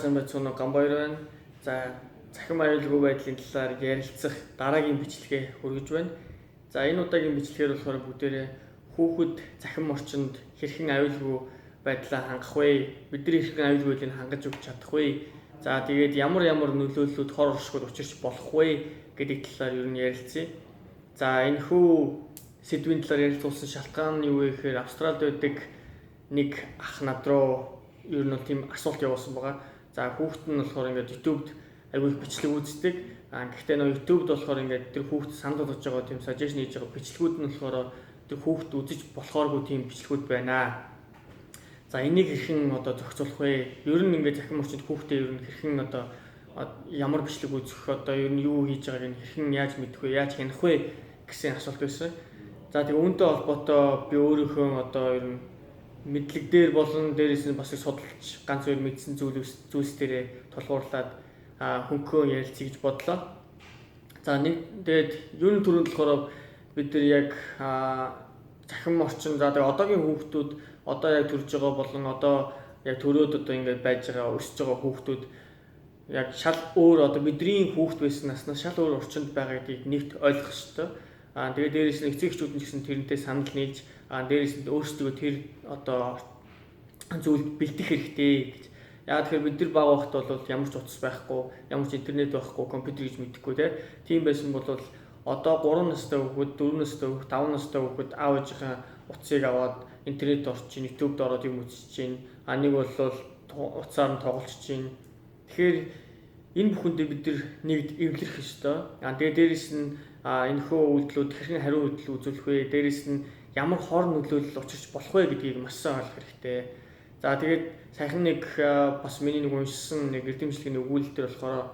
сайхан байцгаана уу гамбайр байна. За цахим аюулгүй байдлын талаар ярилцах дараагийн бичлэгээ хүргэж байна. За энэ удаагийн бичлэгээр болохоор бүгдээрээ хүүхэд цахим орчинд хэрхэн аюулгүй байдлаа хангах вэ? Бидний хэрхэн аюулгүй байдлыг хангаж өгч чадах вэ? За тэгээд ямар нөлөөллүүд хор оршихуйд учирч болох вэ гэдэг талаар ер нь ярилцъя. За энэ хүү сэдвийн талаар ярилцуулсан шалтгаан нь юу вэ гэхээр Австралид байдаг нэг ах над руу ер нь бол тийм асуулт явуулсан байгаа. За хүүхэд нь болохоор ингээд YouTube-д аягүй их бичлэг үздэг. Гэхдээ нөө YouTube-д болохоор ингээд тэр хүүхэд санал болгож байгаа тийм suggestion хийж байгаа бичлэгүүд нь болохоор тэр хүүхэд үзэж болохооргүй тийм бичлэгүүд байна. За энийг хэрхэн одоо зохицуулах вэ? Ер нь ингээд Цахим Орчинд хүүхдээ ер нь хэрхэн одоо ямар бичлэг үзэх одоо ер нь юу хийж байгааг нь хэрхэн яаж мэдэх вэ? Яаж хянах вэ гэсэн асуулт байсан. За тэгээ үүнтэй холбоотой би өөрийнхөө одоо ер нь мэдлэг дээр болон дээрээс нь бас их судалж ганц өөр мэдсэн зүйлс дээрээ тулгуурлаад хөнгөн ярилцъя гэж бодлоо. За нэг тэгээд юуны төрөнд болохоор бид нар яг Цахим Орчин за тэгээд одоогийн хүүхдүүд одоо яг төрж байгаа болон одоо яг төрөөд одоо ингээд байж байгаа өсөж байгаа хүүхдүүд яг шал өөр одоо бидний хүүхд байсан наснаас шал өөр орчинд байгаа гэдгийг нэгт ойлгох хэрэгтэй. Тэгээд дээрээс нь эцэгчүүд нь гэсэн тэрнтэй санал нийлж дээрээс нь өөрсдөө тэр одоо зүйлд бэлдэх хэрэгтэй гэж. Яг тэгэхээр бид нар бага байхад бол ямар ч утас байхгүй, ямар ч интернет байхгүй, компьютер гэж мэдэхгүй тийм байсан бол одоо 3 настай хүүхэд, 4 настай хүүхэд, 5 настай хүүхэд аав ээжийнхээ утсыг аваад интернет орчин, YouTube-д ороод юм үзэж чинь, нэг бол утсаар нь тоглож чинь. Тэгэхээр энэ бүхэндээ бид нар нэгд эвлэрэх ёстой. Тэгээд дээрээс нь энэхүү үйлдэлүүд хэрхэн хариу үйлдэл үзүүлэх вэ? Дээрээс нь ямар хор нөлөөлөл учирч болох вэ гэдгийг маш сайн ойлгох хэрэгтэй. За тэгээд сайхан нэг бас миний нэг уншсан нэг эрдэмтлийн өгүүлэлтээр болохоор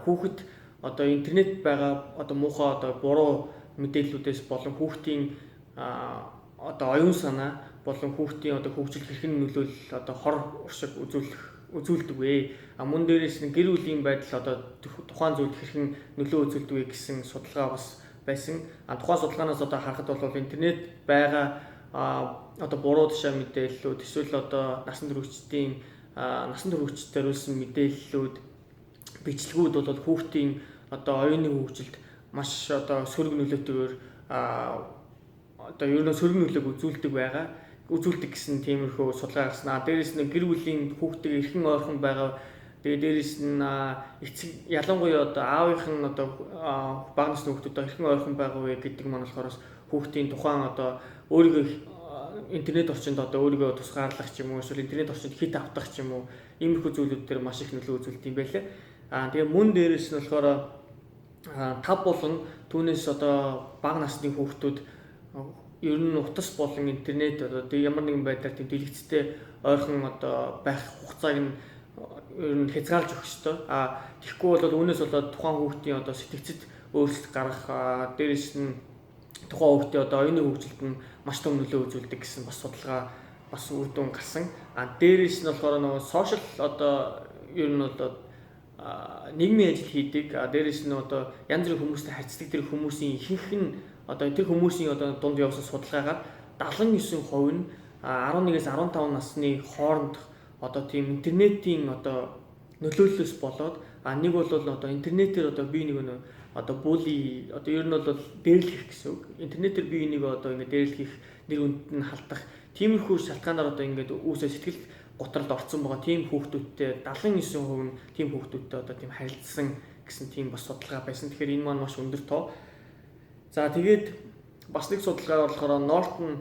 хүүхэд одоо интернет байгаа одоо муухай одоо буруу мэдээллүүдээс болон хүүхдийн одоо оюун санаа болон хүүхдийн одоо хөгжил хэрхэн нөлөөлөл одоо хор уршиг үзүүлдэг вэ? Мөн дээрээс нь гэр бүлийн байдал одоо тухайн зүйлд хэрхэн нөлөө үзүүлдэг вэ гэсэн судалгаа бас байсан. Тухайн судалгаанаас одоо харахад бол интернет байгаа одоо буруу тушаа мэдээллүүд эсвэл одоо насан туршидтэй зориулсан мэдээллүүд бичлэгүүд бол хүүхдийн одоо оюуны хөгжилд маш одоо сөрөг нөлөөтэйгээр одоо ер нь сөрөг нөлөөг үзүүлдэг гэсэн тиймэрхүү судалгаа гаргасан. Дээрээс нь гэр бүлийн хүүхдтэй эрхэн ойрхон байгаа. Тэгээд дээрээс нь эцэг ялангуяа одоо аавынхан одоо бага насны хүүхдүүд эрхэн ойрхон байгаа вэ гэдэг маань болохоор хүүхдийн тухайн одоо өөрийгөө интернет орчинд одоо өөрийгөө тусгаарлах ч юм уу эсвэл интернет орчинд хит автах ч юм уу иймэрхүү зүйлүүд дээр маш их нөлөө үзүүлдэг юм байлээ. Тэгээ мөн дээрээс нь болохоор тав болон түүнээс одоо бага насны хүүхдүүд ер нь утас болон интернет одоо ямар нэгэн байдлаар тийм дэлгэцтэй ойрхон одоо байх хугацааг нь ер нь хязгаарлаж өгөх ёстой. Тэгэхгүй бол үүнээс болоод тухайн хүүхдийн одоо сэтгцэд өөрчлөлт гарах дээрээс нь тухайн хүүхдийн одоо оюуны хөгжилд нь маш том нөлөө үзүүлдэг гэсэн бас судалгаа бас үр дүн гарсан. Дээрээс нь болохоор нөгөө сошиал одоо ер нь одоо нийгмийн ажил хийдэг. Дээрээс нь одоо янз бүрийн хүмүүстэй харьцдаг тэр хүмүүсийн ихэнх нь одоо тэр хүмүүсийн одоо дунд явуулсан судалгаагаар 79% нь 11-ээс 15 насны хооронд одоо тийм интернетийн одоо нөлөөллөөс болоод нэг бол одоо интернетээр одоо бие нэг одоо були одоо ер нь бол дээрлэх гэсэн үг. Интернетээр бие нэг одоо ингэ дээрлэх нэр үнэт нь халдах тиймэрхүү шалтгаанаар одоо ингэ үүсээ сэтгэл готролд орсон байгаа тийм хүүхдүүдтэй 79% нь тийм хүүхдүүдтэй одоо тийм харилцсан гэсэн тийм бас судалгаа байсан. Тэгэхээр энэ маань маш өндөр тоо. За тэгээд бас нэг судалгаа болохоор Norton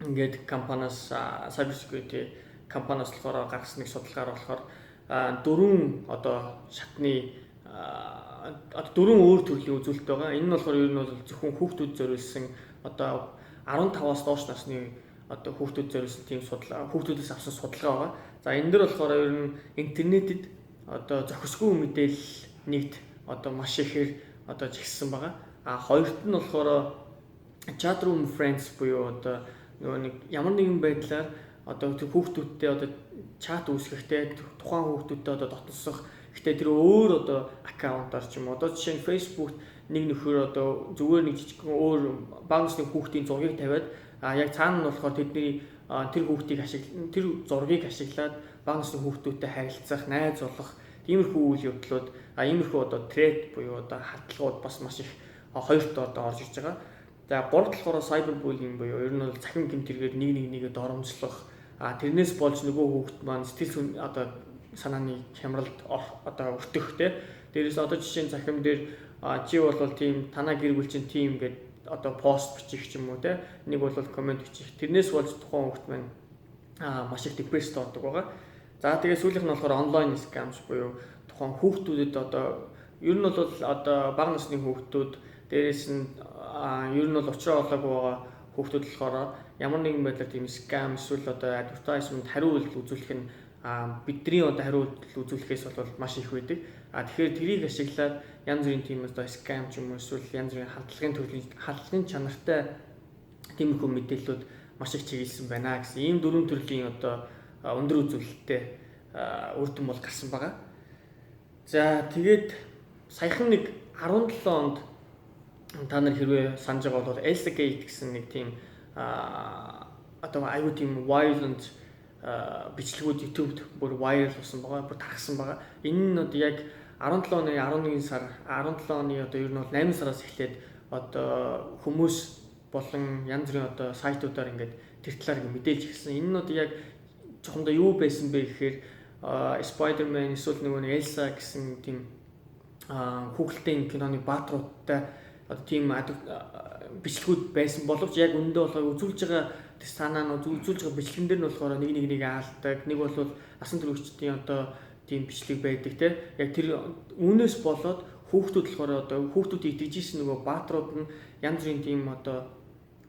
ингээд компаниас cyber security компаниас болохоор гаргасан нэг судалгаар болохоор 4 одоо шатны дөрвөн өөр төрлийн үзүүлэлт байгаа. Энэ нь болохоор ер нь бол зөвхөн хүүхдүүд зориулсан одоо 15-аас доош насны одоо хүүхдүүд зориулсан тийм судалгаа, хүүхдүүдээс авсан судалгаа байгаа. За энэ дээр болохоор ер нь интернетэд одоо зохисгүй мэдээлэл нэгт одоо маш ихээр одоо жигссэн байгаа. Хоёрт нь болохоор chat room friends буюу одоо нөгөө нэг ямар нэгэн байдлаар одоо тэр хүүхдүүдтэй одоо чат үүсгэхдээ тухайн хүүхдүүдтэй одоо дотносох. Гэхдээ тэр өөр одоо аккаунтаар ч юм уу одоо жишээ нь Facebook нэг нөхөр одоо зүгээр нэг жижигхэн өөр бага насны хүүхдийн зургийг тавиад яг цаана нь болохоор тэдний тэр хүүхдийг тэр зургийг ашиглаад бага насны хүүхдүүдтэй харилцах, найз болох иймэрхүү үйл явдлууд иймэрхүү одоо тред буюу одоо хандлагууд бас маш их хоёрт одоо орж ирж байгаа. За гуравт болохоор cyberbullying буюу ер нь бол цахим гэмтэргээр нэгээ доромжлох тэрнээс болж нөгөө хүүхэд маань сэтгэл одоо санааны хямралд одоо өртөх те. Дээрээс одоо жишээ нь цахим дээр чи бол тийм танаа гэр бүл чинь тийм гэдэг одоо пост бичих ч юм уу те. Нэг бол комент бичих. Тэрнээс болж тухайн хүүхэд маань маш их депресд ордог байгаа. За тэгээ сүүлийнх нь болохоор онлайн scams буюу тухайн хүүхдүүдэд одоо ер нь бол одоо бага насны хүүхдүүд дээрээс нь ер нь бол учраа олоогүй байгаа хүүхдүүд болохоор ямар нэгэн байдлаар тийм scam эсвэл одоо advertisement хариу үйлдэл үзүүлэх нь бидний одоо хариу үйлдэл үзүүлэхээс бол маш их байдаг. Тэгэхээр тэрийг ашиглаад янз бүрийн тийм одоо scam ч юм уу эсвэл янз бүрийн хандлагын чанартай тиймэрхүү мэдээллүүд маш их чиглэсэн байна гэсэн ийм дөрвөн төрлийн одоо өндөр үзүүлэлттэй үр дүн бол гарсан байгаа. За тэгээд саяхан нэг 17 онд та нар хэрвээ санаж байгаа бол Elsa Gate гэсэн нэг тийм одоо аюул тийм violent бичлэгүүд YouTube-д бүр viral болсон байгаа, бүр тархсан байгаа. Энэ нь одоо яг 17 оны 11 сар 17 оны одоо ер нь бол 8 сараас эхлээд одоо хүмүүс болон янз бүрийн одоо сайтуудаар ингээд тэр талаар мэдээлж ирсэн. Энэ нь одоо яг жоохондоо юу байсан бэ гэхээр Spider-Man эсвэл нөгөө Elsa гэсэн тийм хүүхэлдэйн киноны баатруудтай одоо тийм бичлэгүүд байсан боловч яг өндөө болохоор үзүүлж байгаа санаанууд үзүүлж байгаа бичлэгэн дээр нь болохоор нэг аалдаг, нэг бол насан туршидтын одоо тийм бичлэг байдаг те. Яг тэр үүнээс болоод хүүхдүүд болохоор одоо хүүхдүүдийг итгэжсэн нөгөө баатрууд нь янз бүрийн тийм одоо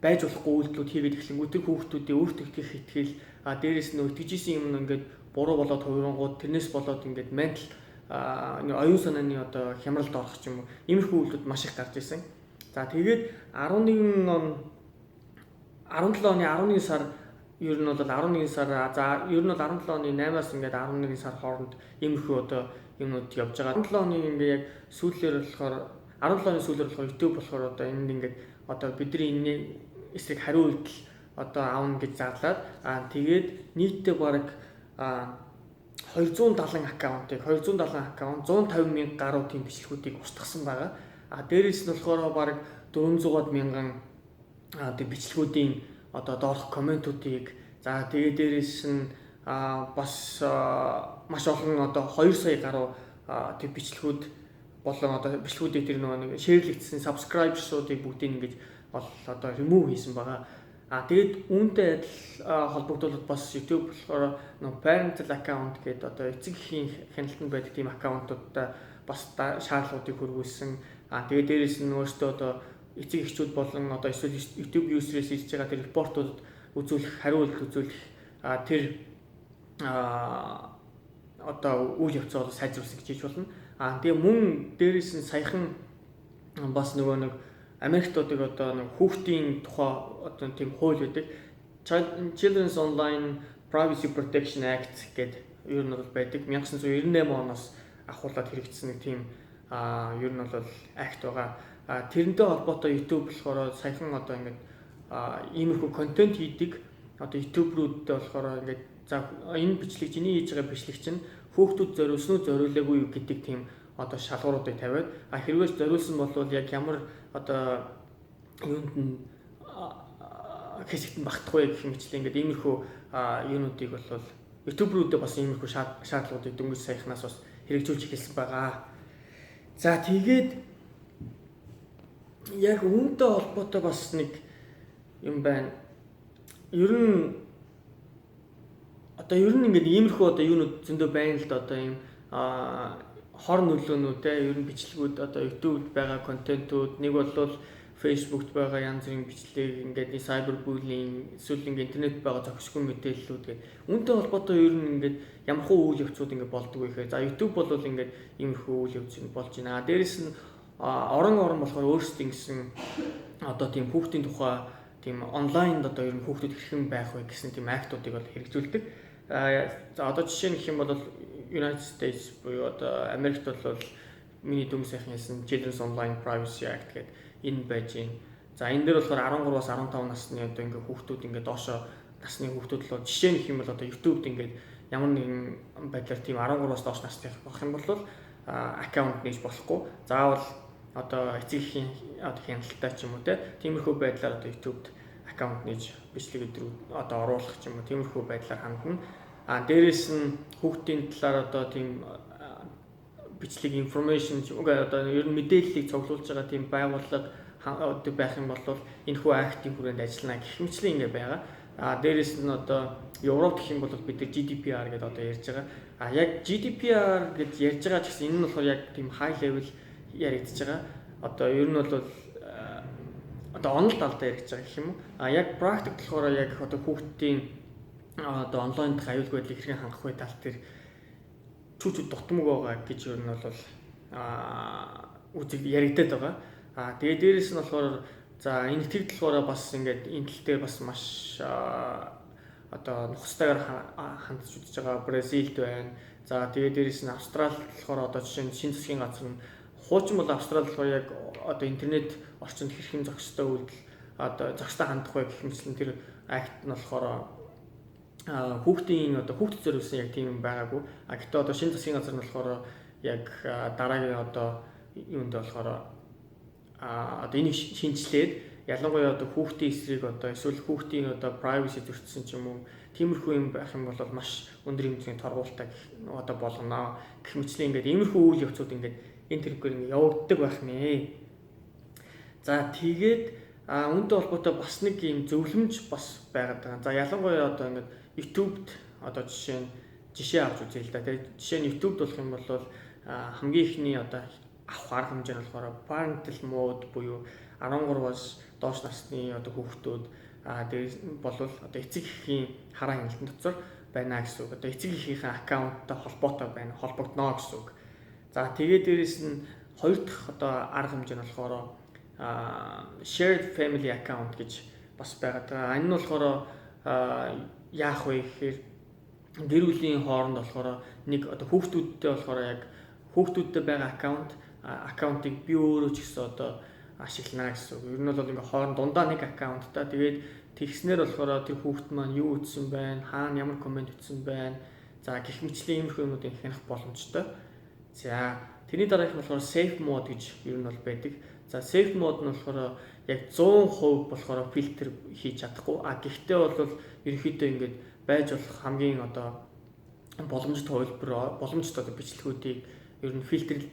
байж болохгүй үйлдэлүүд хийгээд эхлэнгүүт тэр хүүхдүүдийн өөртөө итгэл дээрээс нь итгэжсэн юм ингээд буруу болоод хувирангууд тэрнээс болоод ингээд ментал оюун санааны одоо хямралд орох ч юм уу иймэрхүү үйлдэлүүд маш их гарч ирсэн. За тэгээд 17 оны 11 сар ер нь бол 11 сар за ер нь бол 17 оны 8-аас ингээд 11 сар хооронд иймэрхүү одоо юмнууд явж байгаа. 17 оны ингээд яг сүүлээр болохоор 17 оны сүүлээр болохоор YouTube болохоор одоо энд ингээд одоо бидний энэ эсрэг хариу үйлдэл одоо аавна гэж зарлаад тэгээд нийтдээ бараг 270 аккаунт 150 мянган гаруй тийм бичлэгүүдийг устгасан байгаа. Дээрээс нь болохоор бараг 400-аад мянган тийм бичлэгүүдийн одоо доорх комментуудыг за тэгээд дээрээс нь бас маш олон одоо 2 сая гаруй тийм бичлэгүүд болон одоо бичлэгүүдийг тэр нэг шеэрлэгдсэн subscribers-уудыг бүгдийг ингэж бол одоо remove хийсэн байгаа. Тэгээд үүнтэй адил холбогдуулаад бас YouTube болохоор parental account гэдэг одоо эцэг эхийн хяналтанд байдаг тийм аккаунтуудтай бас шаардлагуудыг хөрвүүлсэн. Тэгээд дээрээс нь өөртөө одоо эцэг эхчүүд болон одоо эсвэл YouTube user-ээс ирж байгаа тэр репортуудад үзүүлэх, хариу үйлдэл үзүүлэх тэр одоо үйл явцаа бол сайжруулах гэж хийж болно. Тэгээ мөн дээрээс нь саяхан бас нөгөө нэг Америктуудыг одоо нэг хүүхдийн тухай одоо тийм хууль байдаг. Children's Online Privacy Protection Act гэдэг ер нь бол байдаг. 1998 оноос ахуулаад хэрэгжсэн нэг тийм ер нь бол акт байгаа. Тэрнтэй холбоотой YouTube болохоор саяхан одоо ингээд иймэрхүү контент хийдэг. Одоо YouTube рүүдээ болохоор ингээд за энэ бичлэг чиний хийж байгаа бичлэг чинь хүүхдүүд зориулсан уу зориулаагүй юу гэдэг тийм одоо шалгууруудыг тавиад хэрвээ зориулсан бол яг ямар одоо юунд нь хэсэгт нь багтахгүй гэх мэтлээ ингээд иймэрхүү юунуудыг бол YouTube рүүдээ бас иймэрхүү шаардлагуудыг дөнгөж саяхнаас бас хэрэгжүүлж эхэлсэн байгаа. За тэгээд яг үүнтэй холбоотой бас нэг юм байна. Ер нь ингээд иймэрхүү одоо юунууд зөндөө байна л да одоо ийм хор нөлөөнүүд ер нь бичлэгүүд одоо YouTube-д байгаа контентууд нэг бол Facebook-д байгаа янз бүрийн бичлэг ингээд cyberbullying эсвэл ингээд интернет байгаа зохисгүй мэдээллүүд гэдэг. Үүнтэй холбоотой ер нь ингээд ямархуу үйл явцууд ингээд болдгоо ихээр. За YouTube бол ингээд иймэрхүү үйл явц болж байна. Дээрээс нь орон болохоор өөрсдийн гэсэн одоо тийм хүүхдийн тухай тийм онлайнд одоо ер нь хүүхдүүд хэрхэн байх вэ гэсэн тийм актуудыг бол хэрэгжүүлдэг. За одоо жишээ нь гэх юм бол United States буюу одоо Америкт бол миний дүнгийн сайхан хэлсэн Children's Online Privacy Act гэдэг энэ байж байна. За энэ дээр болохоор 13-аас 15 насны одоо ингээ хүүхдүүд ингээ доошо насны хүүхдүүд л жишээ нь гэх юм бол одоо YouTube-д ингээ ямар нэгэн байдлаар тийм 13-аас доош насны байх юм бол аккаунт нээж болохгүй. Заавал одоо эцгийн хяналттай ч юм уу тиймэрхүү байдлаар одоо YouTube-д аккаунт нээж бичлэг өдрүүд одоо оруулах ч юм уу тиймэрхүү байдлаар хандна. Дээрээс нь хүүхдийн талаар одоо тийм бичлэг information одоо ер нь мэдээллийг цуглуулж байгаа тийм байгууллага байх юм бол энэхүү актийн хүрээнд ажиллана гэх мэтлийн ингээ байгаа. Дээрээс нь одоо Европ гэх юм бол бид GDPR гэдэг одоо ярьж байгаа. Яг GDPR гэж ярьж байгаа ч гэсэн энэ нь болохоор яг тийм high level яригдж байгаа. Одоо ер нь бол одоо онол талдаа яригдж байгаа гэх юм уу. Яг practical болохоор яг одоо хүүхдийн одоо онлайн дах аюулгүй байдлыг хэрхэн хангах вэ тал дээр чүүчүүд дутмаг байгаа гэж ер нь бол үзэг яригдаад байгаа. Тэгээ дээрээс нь болохоор за энэ итгэл болохоор бас ингээд энэ тал дээр бас маш одоо нухастайгаар хандж үзэж байгаа Бразилд байна. За тэгээ дээрээс нь Австралид болохоор одоо жишээ нь шинэ засгийн газар нь хуучин бол Австралид болохоор яг одоо интернет орчинд хэрхэн зохистой үйлдэл одоо зохистой хандах вэ гэх мэтлэн тэр акт нь болохоор хүүхдийн одоо хүүхдэд зориулсан яг тийм юм байгаагүй. Гэхдээ одоо шинэ засгийн газар нь болохоор яг дараагийн одоо юунд болохоор одоо энийг шинжилээд ялангуяа одоо хүүхдийн эсрэг одоо эсвэл хүүхдийн одоо privacy зөрчсөн ч юм уу тиймэрхүү юм байх юм бол маш өндөр хэмжээний торгуултаа одоо болгоно гэх мэтлийн ингээд иймэрхүү үйл явцууд ингээд энэ төрөөр ингээд явагддаг байх нэ. За тэгээд үүнтэй холбоотой бас нэг юм зөвлөмж бас байгаад байгаа. За ялангуяа одоо ингээд YouTube-д одоо жишээ авч үзье л да. Тэгээд жишээ нь YouTube-д болох юм бол хамгийн ихний одоо авах арга хэмжээ нь болохоор parental mode буюу 13-аас доош насны одоо хүүхдүүд дээрээс бол одоо эцэг эхийн хараа хяналтын дотор байна гэсэн үг. Одоо эцэг эхийнхээ аккаунттай холбоотой байна, холбогдно гэсэн үг. За тэгээд дээрээс нь хоёр дахь одоо арга хэмжээ нь болохоор shared family account гэж бас байгаа. Энэ нь болохоор яах вэ гэхээр гэр бүлийн хооронд болохоор нэг одоо хүүхдүүдтэй болохоор яг хүүхдүүдтэй байгаа аккаунтыг би өөрөө ч гэсэн одоо ашиглана гэсэн үг. Ер нь бол ингээ хооронд дундаа нэг аккаунттай тэгээд тэгснээр болохоор тэр хүүхд маань юу ütсэн байна, хаана ямар комент ütсэн байна. За гэх мэтлийн иймэрхүү юмнуудыг хянах боломжтой. За тэрний дараах нь болохоор safe mode гэж ер нь бол байдаг. За safe mode нь болохоор яг 100% болохоор фильтр хийж чадахгүй. Гэхдээ бол ерөнхийдөө ингээд байж болох хамгийн одоо боломжит хувилбар, боломжит одоо бичлэгүүдийг ер нь фильтр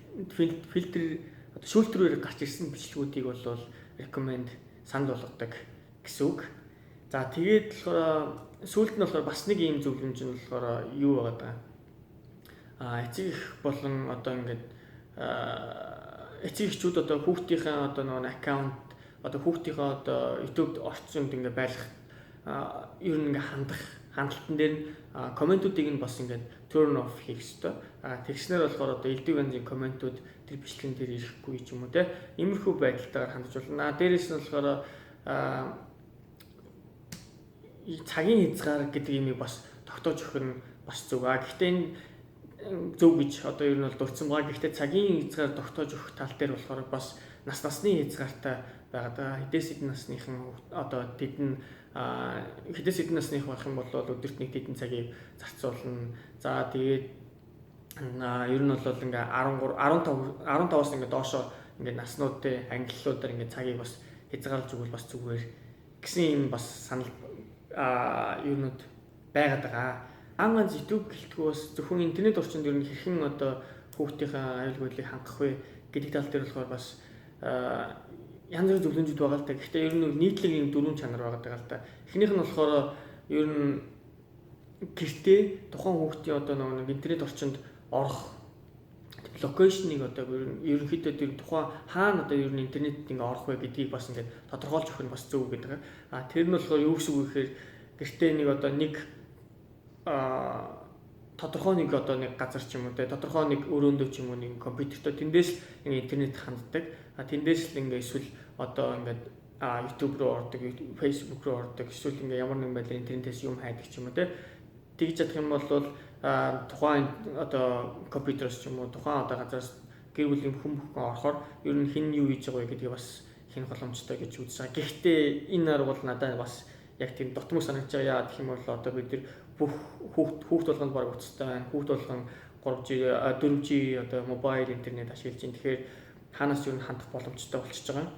одоо шүүлтүрээр гарч ирсэн бичлэгүүдийг бол recommend санд болгодог гэсэн үг. За тэгээд болохоор сүүлд нь болохоор бас нэг ийм зөвлөмж нь болохоор юу байгаа даа. Эцэг эх болон одоо ингээд эцэг эхчүүд одоо хүүхдийнхээ одоо нэг аккаунт одоо хүүхдийнхээ одоо YouTube орчинд ингээд байлгах ер нь ингээд хандлтан дээр комментуудыг нь бас ингээд turn off хийх ёстой. Тэгснээр болохоор одоо элдв ганцын комментууд тэр бичлэгэн дээр ирэхгүй ч юм уу те. Иймэрхүү байдалтайгаар хандж болно. Дээрээс нь болохоор цагийн хязгаар гэдэг юмыг бас тогтоож өгөх нь бас зөв. Гэхдээ энэ зөв гэж одоо ер нь бол дурдсан байгаа. Гэхдээ цагийн хязгаар тогтоож өгөх тал дээр болохоор бас насны хязгаартай байгаа. Хэдээс хэдэн насныхан одоо тэдэн хэдээс хэдэн насных байх юм бол өдөрт нэг тэдэн цагийг зарцуулна. За тэгээд ер нь бол ингээ 15-аас ингээ доошоо ингээ наснуудын ангиллуудаар ингээ цагийг бас хязгаарлаж өгвөл бас зүгээр гэсэн юм бас санал юунууд байгаад байгаа. Ганц YouTube гэлтгүү бас зөвхөн интернет орчинд ер нь хэрхэн одоо хүүхдийнхээ аюулгүй байдлыг хангах вэ гэдэг тал дээр болохоор бас янз бүрийн зөвлөмжүүд байгаа л та. Гэхдээ ер нь нийтлэг юм дөрвөн чанар байгаа л та. Эхнийх нь болохоор ер нь гэртээ тухайн хүүхдийн одоо нэг интернет орчинд орох локейшнийг одоо ерөнхийдөө тэр тухайн хаана одоо ер нь интернет ингээ орох вэ гэдгийг бас ингээ тодорхойлж өгөх нь бас зөв гэдэг. Тэр нь болохоор юу гэсэн үг гэхээр гэртээ нэг одоо нэг тодорхой нэг одоо нэг газар ч юм уу те тодорхой нэг өрөөндөө ч юм уу нэг компьютертэй тэндээс л ингээ интернет ханддаг. Тэндээс л ингээ эсвэл одоо ингээд YouTube руу ордог, Facebook руу ордог, эсвэл ингээ ямар нэгэн байдлаар интернетээс юм хайдаг ч юм уу те тэгж чадах юм бол тухайн одоо компьютероос ч юм уу тухайн одоо газараас гэр бүлийн хүн бүхэн орохоор ер нь хэн юу хийж байгаа вэ гэдгийг бас хэн боломжтой гэж үзэж байгаа. Гэхдээ энэ арга бол надад бас яг тийм дотмог санагдаж байгаа. Яа гэх юм бол одоо бид нар бүх хүүхд болгонд баг утастай байна. Хүүхд болгон 3G 4G одоо мобайл интернет ашиглаж байна. Тэгэхээр хаанаас юу хандах боломжтой болчихж байгаа.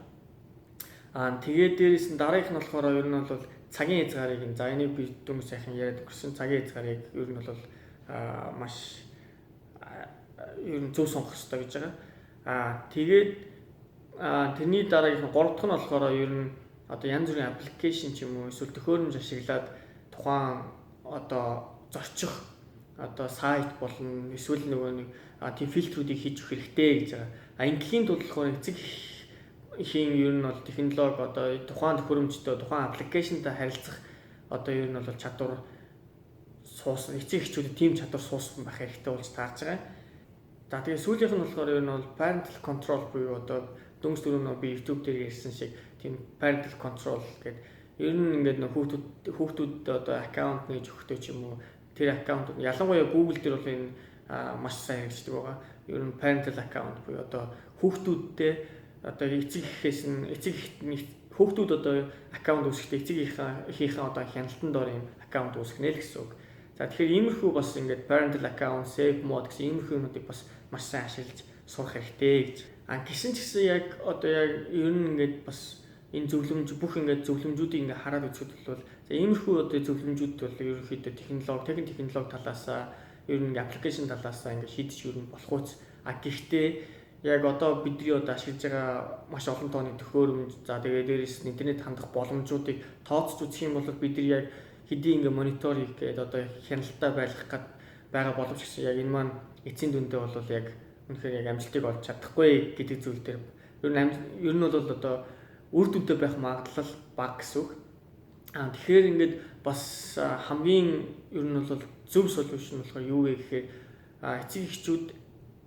Тэгээд дээрээс нь дараагийнх нь болохоор ер нь бол цагийн хязгаарыг за энийг би дүнг сайхан яриад өгсөн. Цагийн хязгаарыг ер нь бол маш ер нь зөв сонгох хэрэгтэй гэж байгаа. Тэгээд тэрний дараагийнх нь 3 дахь нь болохоор ер нь одоо янз бүрийн аппликейшн ч юм уу эсвэл төхөөрөмж ашиглаад тухайн одоо зорчих одоо сайт болон эсвэл нөгөө нэг тийм фильтрүүдийг хийж өгөх хэрэгтэй гэж байгаа. Ингээхийн тулд болохоор эцэг эхийн ер нь бол технологи одоо тухайн төхөөрөмжтэй тухайн аппликейшнтай харилцах одоо ер нь бол чадвар суусан эцэг эхчүүдэд тийм чадвар суусан байх хэрэгтэй болж таарж байгаа. За тэгээ сүүлийнх нь болохоор ер нь бол parental control буюу одоо дүнс дөрөв би YouTube дээр ярьсан шиг тийм parental control гэдэг ер нь ингээд хүүхдүүд одоо аккаунт нээж өгөхтэй ч юм уу тэр аккаунтууд ялангуяа Google дээр бол энэ маш сайн хэрэгждэг байгаа. Ер нь parental account буюу одоо хүүхдүүдтэй одоо эцэг хүүхдүүд одоо аккаунт үүсгэхдээ эцэг эхийнхээ одоо хяналтанд дор юм аккаунт үүсгэнэ л гэсэн үг. За тэгэхээр иймэрхүү бас ингээд parental account, save mode гэсэн иймэрхүү юмнуудыг бас маш сайн ашиглаж сурах хэрэгтэй гэж. Гисэн ч гэсэн яг одоо яг ер нь ингээд бас энэ зөвлөмж бүх ингээд зөвлөмжүүдийг ингээд хараад үзэхэд бол за иймэрхүү одоо зөвлөмжүүд бол ерөнхийдөө технологи талаас ер нь аппликейшн талаас ингээд шийдэж ер нь болох үз. Гэхдээ яг одоо бидний одоо ашиглаж байгаа маш олон тооны төхөөрөмж за тэгээд дээрээс нь интернет хандах боломжуудыг тооцож үзэх юм бол бидний яг хэдийн ингээд монитор хийх гээд одоо хяналттай байлгах гээд байгаа боломж гэсэн яг энэ маань эцсийн дүндээ бол яг үнэхээр яг амжилтыг олж чадахгүй гэдэг зүйл дээр ер нь бол одоо үр дүндээ байх магадлал бага гэсэн үг. Тэгэхээр ингээд бас хамгийн ер нь бол зөв солиушн болохоор юу вэ гэхээр эцэг эхчүүд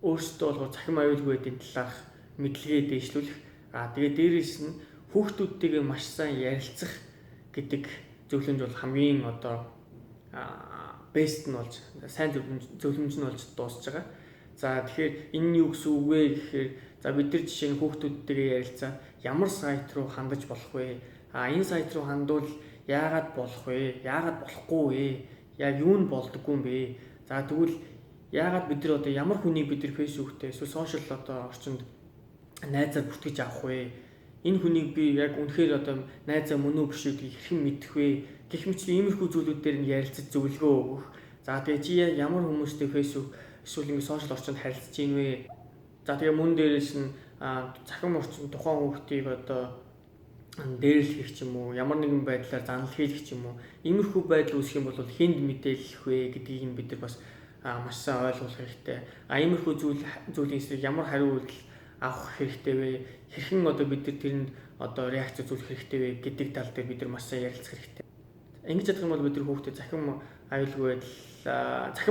өөрсдөө болгоо цахим аюулгүй байдлын талаарх мэдлэгээ дэвшлүүлэх. Тэгээд дээрээс нь хүүхдүүдтэйгээ маш сайн ярилцах гэдэг зөвлөмж бол хамгийн одоо бест нь болж сайн зөвлөмж нь болж дуусж байгаа. За тэгэхээр энэ нь юу гэсэн үг вэ гэхээр за бид нар жишээ нь хүүхдүүдтэйгээ ярилцаа ямар сайт руу хандаж болох вэ? Энэ сайт руу хандвал яагаад болох вэ? Яагаад болохгүй вэ? Яг юу нь болдоггүй юм бэ? За тэгвэл яагаад бид нар одоо ямар хүнийг бид нар фэйсбүүктэй эсвэл сошиал одоо орчинд найзаар бүртгэж авах вэ? Энэ хүнийг би яг үнэхээр одоо найзаа мөн үү биш үү гэдгийг хэрхэн мэдэх вэ? Гэх мэтлэн иймэрхүү зүйлүүд дээр нь ярилцаж зөвлөгөө өгөх. За тэгээ чи ямар хүмүүстэй фэйсбүүк эсвэл ингэ сошиал орчинд харилцаж ийн вэ? За тэгээ мөн дээрээс нь цахим орчинд тухайн хүүхдийг одоо дээрлэх ч юм уу, ямар нэгэн байдлаар занал хийх ч юм уу, иймэрхүү байдал үүсэх юм бол хэнд мэдээлэх вэ гэдгийг бид нар бас маш сайн ойлгох хэрэгтэй. Иймэрхүү зүйлийн эсрэг ямар хариу үйлдэл авах хэрэгтэй вэ? Хэрхэн одоо бид нар тэрэнд одоо реакц үзүүлэх хэрэгтэй вэ гэдэг тал дээр бид нар маш сайн ярилцах хэрэгтэй. Ингэж чадах юм бол бид нар хүүхдэд цахим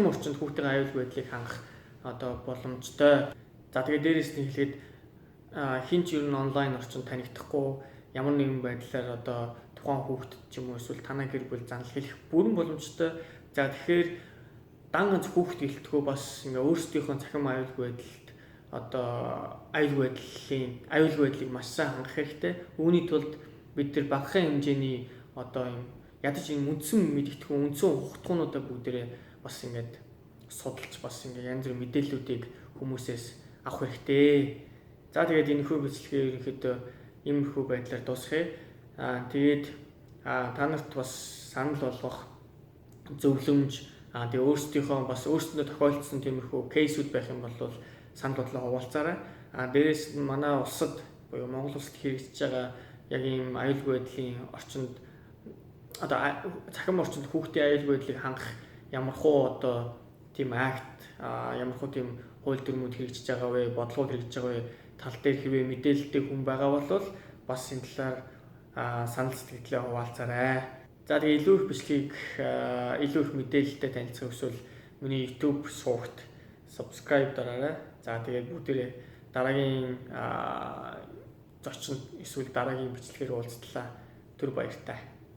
орчинд хүүхдийн аюулгүй байдлыг хангах одоо боломжтой. За тэгээд дээрээс нь хэлээд хин ч ер нь онлайн орчинд танигдахгүй ямар нэгэн байдлаар одоо тухайн хүүхдэд ч юм уу эсвэл танай гэр бүл занал хэлэх бүрэн боломжтой. За тэгэхээр дан ганц хүүхд гэлтгөө бас ингээ өөрсдийнхөө цахим аюулгүй байдалд одоо аюулгүй байдлыг маш сайн хангах хэрэгтэй. Үүний тулд бид нар багахан хэмжээний одоо юм ядаж энэ үндсэн мэдгэдэггүй үндсэн ухтгуунуудаа бүгдээрээ бас ингээд судалж бас ингээ янз бүрийн мэдээллүүдийг хүмүүсээс авах хэрэгтэй. За тэгээд энэ хүү бичлэгээ ерөнхийдөө иймэрхүү байдлаар дуусгая. Тэгээд та нарт бас санал болгох зөвлөмж тэгээ өөрсдийнхөө бас өөрсдөндөө тохиолдсон тиймэрхүү кейсүүд байх юм бол санал бодлоо хуваалцаарай. Дээрээс нь манай улсад буюу Монгол улсад хэрэгжиж байгаа яг ийм аюулгүй байдлын орчинд одоо цахим орчинд хүүхдийн аюулгүй байдлыг хангах ямархуу одоо тийм акт ямархуу тийм хууль дүрмүүд хэрэгжиж байгаа вэ, бодлогууд хэрэгжиж байгаа вэ тал дээр хэвээ мэдээлэлтэй хүн байгаа бол бас энэ талаар санал сэтгэлдээ хуваалцаарай. За тэгээ илүү их бичлэгийг илүү их мэдээлэлтэй танилцах хүсвэл миний YouTube сувагт subscribe дараарай. За тэгээд бүгдээрээ дараагийн зочинд эсвэл дараагийн бичлэгээр уулзтлаа. Түр баяртай.